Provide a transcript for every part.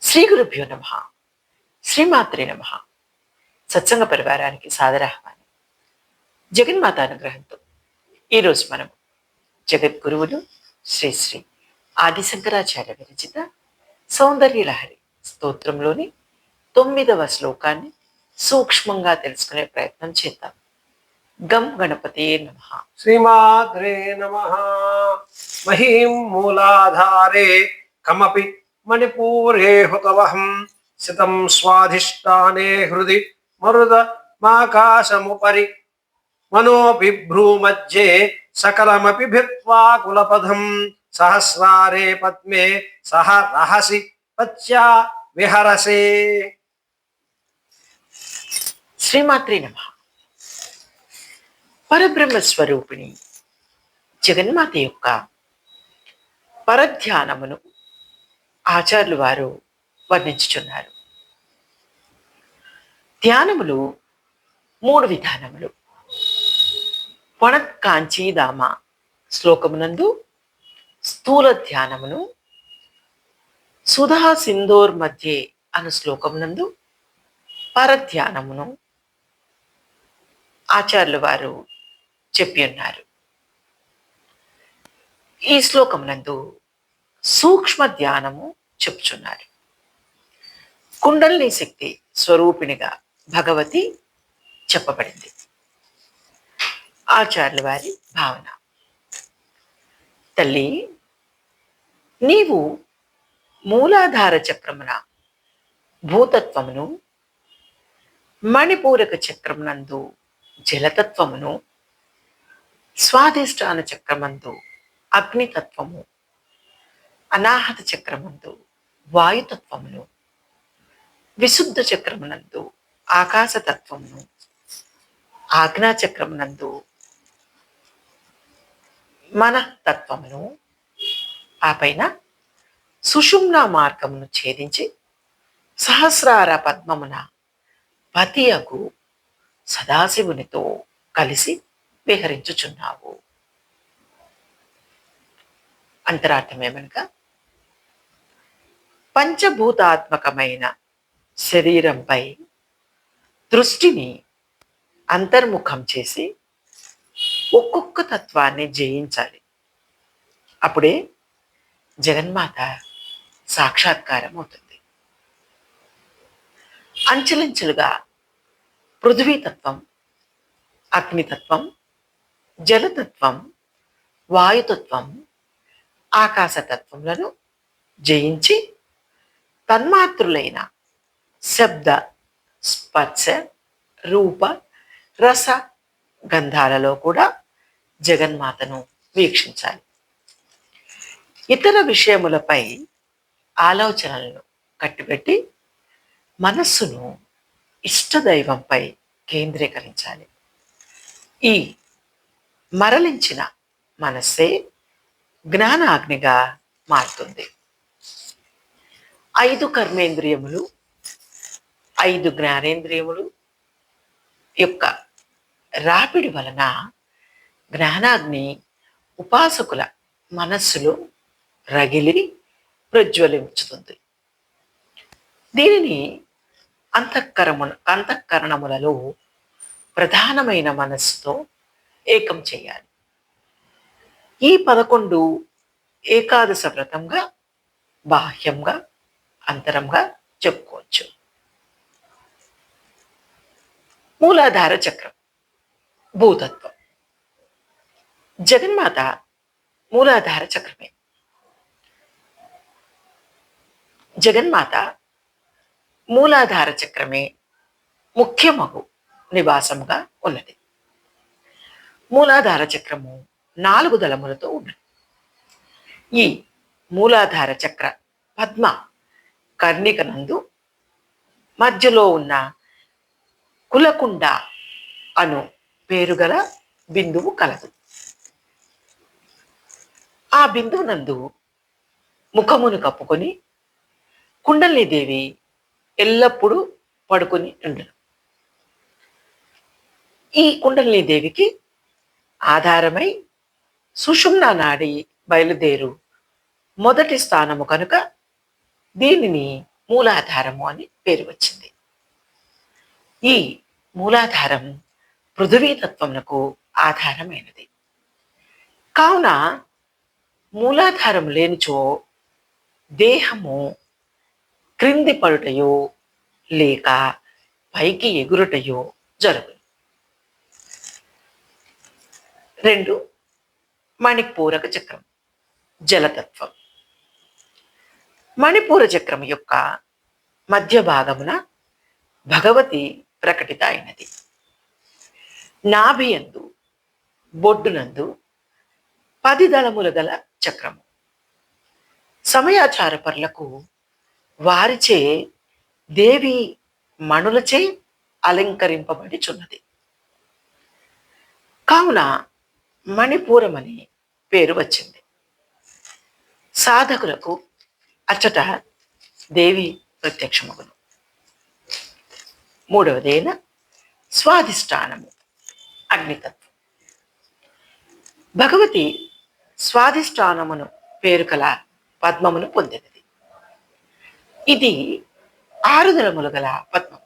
శ్రీ గురుభ్యో నమ. శ్రీమాత్రే నమ. సత్సంగ పరివారానికి సాదరాహ్వానం. జగన్మాత అనుగ్రహంతో ఈరోజు మనం జగద్గురువులు శ్రీ శ్రీ ఆదిశంకరాచార్య విరచిత సౌందర్యలహరి స్తోత్రంలోని 9వ శ్లోకాన్ని సూక్ష్మంగా తెలుసుకునే ప్రయత్నం చేద్దాం. గం గణపతే నమ. శ్రీమాత్రే నమః. మహీం మూలాధారే కమపి మణిపూరే హుతవహం సితం స్వాధిష్టానే హృది మరుద మాకాశముపరి మనోభిభ్రూమధ్యే సకలమపి భిత్వా కులపథం సహస్రారే పద్మే సహ రహసి పత్యా విహరసే. శ్రీమాత్రే నమ. పరబ్రహ్మ స్వరూపిణి జగన్మాత యొక్క పరధ్యానమును ఆచార్యులు వారు వర్ణించుచున్నారు. ధ్యానములు 3 విధానములు. వణత్కాంచీదామ శ్లోకమునందు స్థూల ధ్యానమును, సుధా సింధోర్ మధ్యే అను శ్లోకమునందు పరధ్యానమును ఆచార్యులు వారు చెప్పి ఉన్నారు. ఈ శ్లోకమునందు సూక్ష్మ ధ్యానము చెప్పుచున్నారు. కుండలిని శక్తి స్వరూపిణిగా భగవతి చెప్పబడింది. ఆచార్యుల వారి భావన, తల్లి నీవు మూలాధార చక్రమున భూతత్వమును, మణిపూరక చక్రమునందు జలతత్వమును, స్వాధిష్టాన చక్రమందు అగ్నితత్వము, అనాహత చక్రమందు వాయుతత్వమును, విశుద్ధ చక్రమునందు ఆకాశతత్వమును, ఆజ్ఞా చక్రమునందు మనతత్వమును, ఆ పైన సుషుమ్నా మార్గమును ఛేదించి సహస్రార పద్మమున పతియగు సదాశివునితో కలిసి విహరించుచున్నావు. అంతరార్థమేమనగా, పంచభూతాత్మకమైన శరీరంపై దృష్టిని అంతర్ముఖం చేసి ఒక్కొక్క తత్వాన్ని జయించాలి. అప్పుడే జగన్మాత సాక్షాత్కారం అవుతుంది. అంచెలంచెలుగా పృథ్వీతత్వం, అగ్నితత్వం, జలతత్వం, వాయుతత్వం, ఆకాశతత్వములను జయించి తన్మాత్రులైన శబ్ద, స్పర్శ, రూప, రస, గంధాలలో కూడా జగన్మాతను వీక్షించాలి. ఇతర విషయములపై ఆలోచనలను కట్టిపెట్టి మనస్సును ఇష్టదైవంపై కేంద్రీకరించాలి. ఈ మరలించిన మనస్సే జ్ఞానాగ్నిగా మారుతుంది. 5 కర్మేంద్రియములు, 5 జ్ఞానేంద్రియములు యొక్క రాపిడి వలన జ్ఞానాగ్ని ఉపాసకుల మనస్సులో రగిలి ప్రజ్వలించుతుంది. దీనిని అంతఃకరణములలో ప్రధానమైన మనస్సుతో ఏకం చేయాలి. ఈ 11 ఏకాదశ వ్రతంగా బాహ్యంగా అంతరంగా చెప్పుకోవచ్చు. మూలాధార చక్రం భూతత్వం. జగన్మాత మూలాధార చక్రమే. జగన్మాత మూలాధార చక్రమే ముఖ్యమగు నివాసముగా ఉన్నది. మూలాధార చక్రము 4 దళములతో ఉన్నది. ఈ మూలాధార చక్ర పద్మ కర్ణికనందు మధ్యలో ఉన్న కులకుండ అను పేరుగల బిందువు కలదు. ఆ బిందువు నందు ముఖమును కప్పుకొని కుండలినీదేవి ఎల్లప్పుడూ పడుకొని ఉండును. ఈ కుండలినీదేవికి ఆధారమై సుషుమ్నా నాడి బయలుదేరు మొదటి స్థానము కనుక దీనిని మూలాధారము అని పేరు వచ్చింది. ఈ మూలాధారం పృథివీతత్వమునకు ఆధారమైనది. కావున మూలాధారం లేనిచో దేహము క్రింది పడుటయో లేక పైకి ఎగురుటయో జరుగును. 2. మణిపూరక చక్రం, జలతత్వం. మణిపూర చక్రం యొక్క మధ్య భాగమున భగవతి ప్రకటిత అయినది. నాభియందు బొడ్డునందు 10 దళములు గల చక్రము. సమయాచార పరులకు వారిచే దేవి మణులచే అలంకరింపబడిచున్నది. కావున మణిపూరమని పేరు వచ్చింది. సాధకులకు అచ్చట దేవి ప్రత్యక్షమగును. 3. స్వాధిష్టానము, అగ్నితత్వం. భగవతి స్వాధిష్టానమును పేరు కల పద్మమును పొందినది. ఇది 6 దళములు గల పద్మం.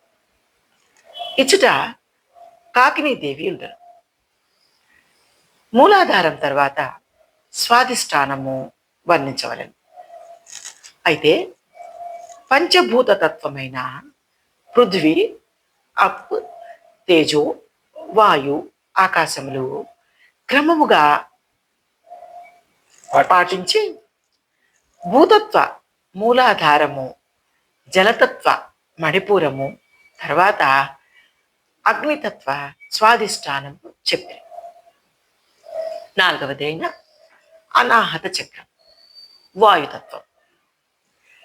ఇచ్చట కాకినీదేవి ఉండను. మూలాధారం తర్వాత స్వాధిష్టానము వర్ణించవలను. అయితే పంచభూత తత్వమైన పృథ్వీ, అప్, తేజో, వాయు, ఆకాశములు క్రమముగా పాటించి భూతత్వ మూలాధారము, జలతత్వ మణిపూరము, తర్వాత అగ్నితత్వ స్వాధిష్టానము చెప్పారు. 4. అనాహత చక్రం, వాయుతత్వం.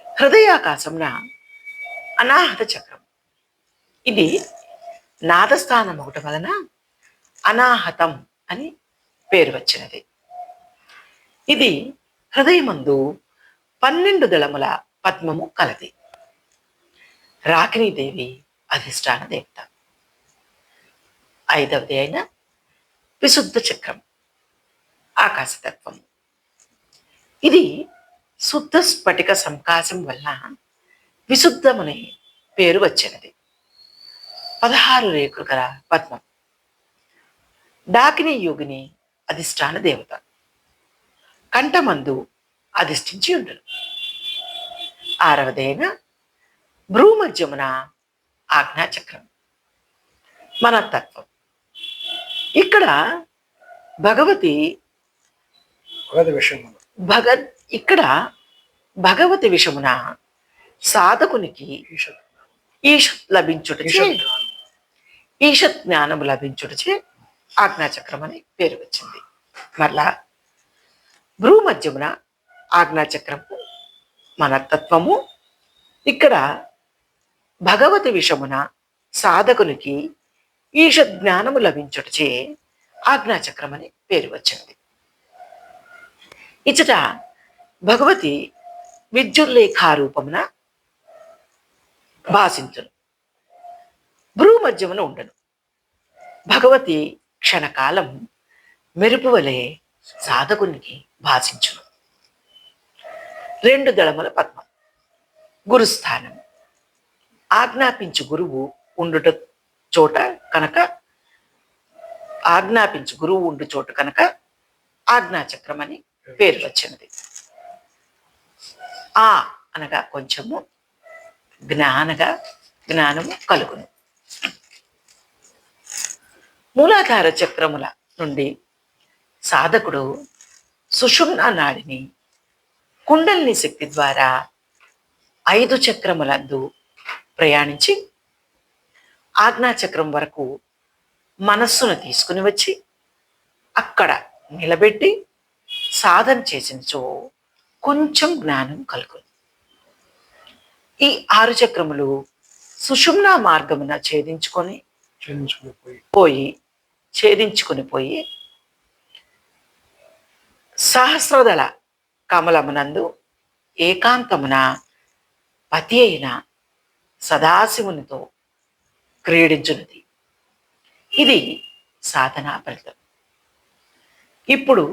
హృదయాకాశంన అనాహత చక్రం. ఇది నాదస్థానం ఒకటి వలన అనాహతం అని పేరు వచ్చినది. ఇది హృదయమందు 12 దళముల పద్మము కలది. రాకినీదేవి అధిష్టాన దేవత. 5. విశుద్ధ చక్రం, ఆకాశతత్వం. ఇది శుద్ధ స్ఫటిక సంకాశం వల్ల విశుద్ధమనే పేరు వచ్చినది. 16 రేకులు గల పద్మం. డాకిని యోగిని అధిష్టాన దేవత. కంఠమందు అధిష్ఠించి ఉండును. 6. భ్రూమధ్యమున ఆజ్ఞాచక్రం, మనతత్వం. ఇక్కడ భగవతి ఇక్కడ భగవతి విషమున సాధకునికి ఈషత్ లభించుటచే, ఈషత్ జ్ఞానము లభించుటచే ఆజ్ఞాచక్రం అని పేరు వచ్చింది. మరలా భ్రూమధ్యమున ఆజ్ఞాచక్రము, మనతత్వము. ఇక్కడ భగవతి విషమున సాధకునికి ఈషత్ జ్ఞానము లభించుటచే ఆజ్ఞాచక్రం అని పేరు వచ్చింది. ఇచ్చట భగవతి విద్యుల్లేఖారూపమున భాషించును. భ్రూమధ్యమున ఉండను. భగవతి క్షణకాలం మెరుపు వలె సాధకునికి భాషించును. 2 దళముల పద్మం, గురుస్థానం. ఆజ్ఞాపించు గురువు ఉండుట చోట కనుక, ఆజ్ఞాపించు గురువు ఉండు చోటు కనుక ఆజ్ఞాచక్రం అని పేరు వచ్చినది. ఆ అనగా కొంచెము, జ్ఞానగా జ్ఞానము కలుగును. మూలాధార చక్రముల నుండి సాధకుడు సుషుమ్న నాడిని కుండలిని శక్తి ద్వారా 5 చక్రములందు ప్రయాణించి ఆజ్ఞాచక్రం వరకు మనస్సును తీసుకుని వచ్చి అక్కడ నిలబెట్టి సాధన చేసినచో కొంచెం జ్ఞానం కలుగును. ఈ 6 చక్రములు సుషుమ్నా మార్గమున ఛేదించుకొని పోయి సహస్రదళ కమలమునందు ఏకాంతమున పతి అయిన సదాశివునితో క్రీడించున్నది. ఇది సాధనా ఫలితం. ఇప్పుడు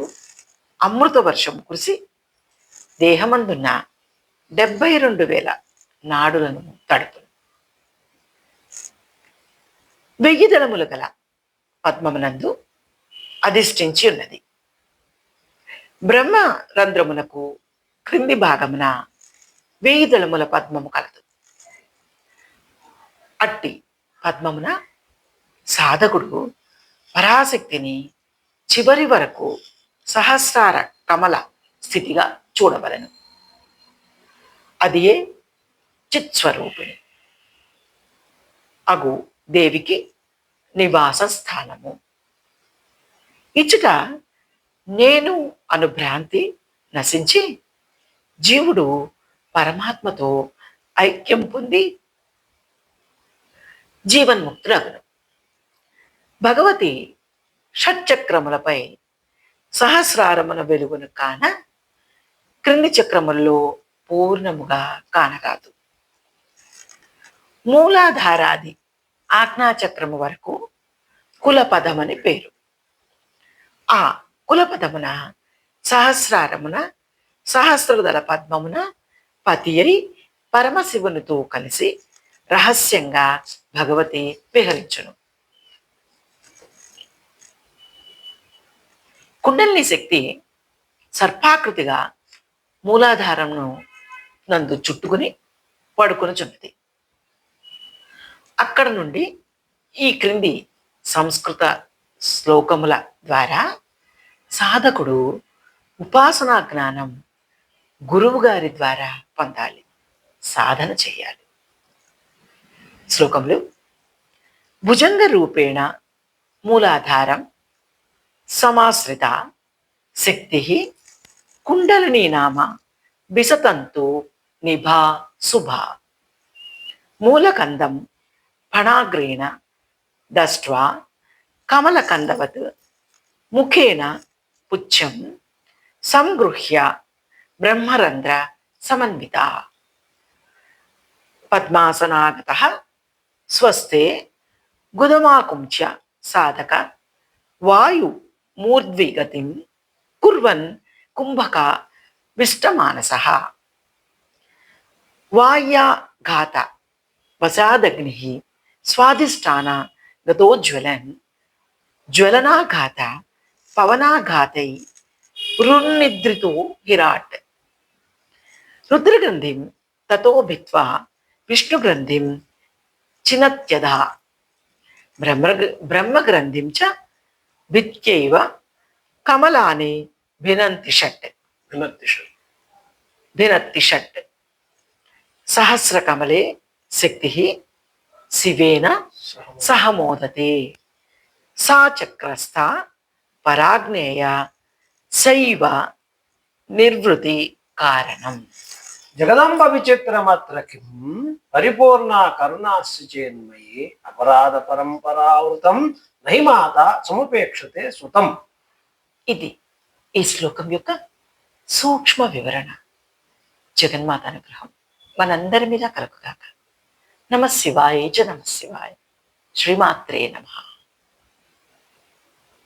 అమృత వర్షం కురిసి దేహమందున్న 72,000 నాడులను తడుపును. 1000 దళములు గల పద్మమునందు అధిష్ఠించి ఉన్నది. బ్రహ్మ రంధ్రమునకు క్రింది భాగమున 1000 దళముల పద్మము కలదు. అట్టి పద్మమున సాధకుడు పరాశక్తిని చివరి వరకు సహస్రార కమల స్థితిగా చూడవలెను. అది ఏ చిత్స్వరూపిణి అగు దేవికి నివాస స్థానము. ఇచ్చుట నేను అను భ్రాంతి నశించి జీవుడు పరమాత్మతో ఐక్యం పొంది జీవన్ముక్తుడగును. భగవతి షట్చక్రములపై సహస్రారమున వెలుగును కాన క్రింది చక్రముల్లో పూర్ణముగా కానరాదు. మూలాధారాది ఆజ్ఞాచక్రము వరకు కులపదమని పేరు. ఆ కులపదమున సహస్రారమున సహస్రదళ పద్మమున పతి అయి పరమశివునితో కలిసి రహస్యంగా భగవతి విహరించును. కుండలిని శక్తి సర్పాకృతిగా మూలాధారమును నందు చుట్టుకుని పడుకొనుచున్నది. అక్కడ నుండి ఈ క్రింది సంస్కృత శ్లోకముల ద్వారా సాధకుడు ఉపాసనా జ్ఞానం గురువు గారి ద్వారా పొందాలి, సాధన చేయాలి. శ్లోకములు: భుజంగ రూపేణ మూలాధారం సమాశ్రిత శక్తి కుండలినీ నామ విసతంతు నిభా శుభా మూలకందం ఫణాగ్రేణ దష్ట్వా కమలకందవత్ ముఖేన పుచ్చం సంగృహ్య బ్రహ్మరంధ్ర సమన్విత పద్మాసనాగతః స్వస్తే గుదమాకుంచ సాధక వాయు మూర్ధ్విగతిం కుర్వన్ కుంభక విష్టమానసః వాయ్యాఘాత వసాదగ్నిః స్వాధిష్టాన గతోజ్వలన్ జ్వలనాఘాత పవనాఘాతై పురున్నిద్రితో విరాట్ రుద్రగ్రంథిం తతో భిత్వా విష్ణుగ్రంథిం చినత్యధా బ్రహ్మగ్రంథిం చ భిత్యైవ కమలాని భినంతి షట్ సహస్రకమలే శక్తి శివేన సహ మోదతే సా చక్రస్థ పరాగ్నేయ శైవ నిర్వృతి కారణం. జగదంబ విచిత్రమత్ర కిం పరిపూర్ణ కరుణాస్య చేన్మయీ అపరాధ పరంపరావృతం నహిమాత సముపేక్షతే సుతం. ఇది ఈ శ్లోకం యొక్క సూక్ష్మ వివరణ. జగన్మాత అనుగ్రహం మనందరి మీద కలుగుగాక. నమ శివాయ చ నమ శివాయ. శ్రీమాత్రే నమః.